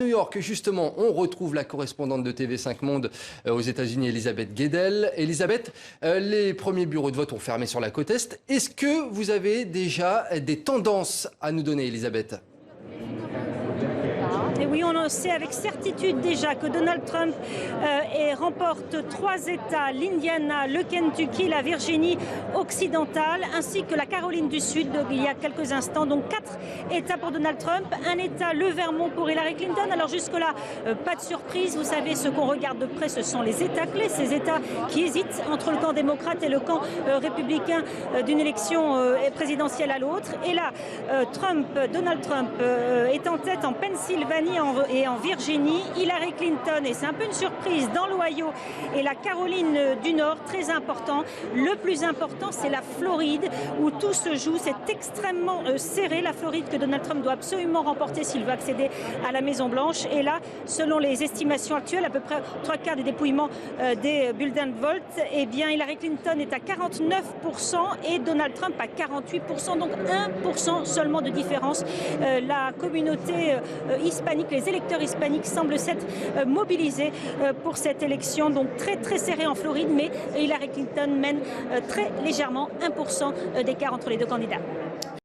New York, justement, on retrouve la correspondante de TV5 Monde aux États-Unis, Elisabeth Guedel. Elisabeth, les premiers bureaux de vote ont fermé sur la côte Est. Est-ce que vous avez déjà des tendances à nous donner, Elisabeth ? Et oui, on sait avec certitude déjà que Donald Trump remporte 3 États, l'Indiana, le Kentucky, la Virginie occidentale, ainsi que la Caroline du Sud il y a quelques instants. Donc 4 États pour Donald Trump, un État, le Vermont, pour Hillary Clinton. Alors jusque-là, pas de surprise. Vous savez, ce qu'on regarde de près, ce sont les États clés, ces États qui hésitent entre le camp démocrate et le camp républicain d'une élection présidentielle à l'autre. Et là, Donald Trump est en tête en Pennsylvanie et en Virginie, Hillary Clinton, et c'est un peu une surprise, dans l'Ohio et la Caroline du Nord, très important. Le plus important, c'est la Floride, où tout se joue. C'est extrêmement serré, la Floride, que Donald Trump doit absolument remporter s'il veut accéder à la Maison-Blanche. Et là, selon les estimations actuelles, à peu près 3/4 des dépouillements des bulletins de vote, eh bien, Hillary Clinton est à 49% et Donald Trump à 48%, donc 1% seulement de différence. La communauté hispanique, les électeurs hispaniques semblent s'être mobilisés pour cette élection, donc très très serré en Floride, mais Hillary Clinton mène très légèrement 1% d'écart entre les deux candidats.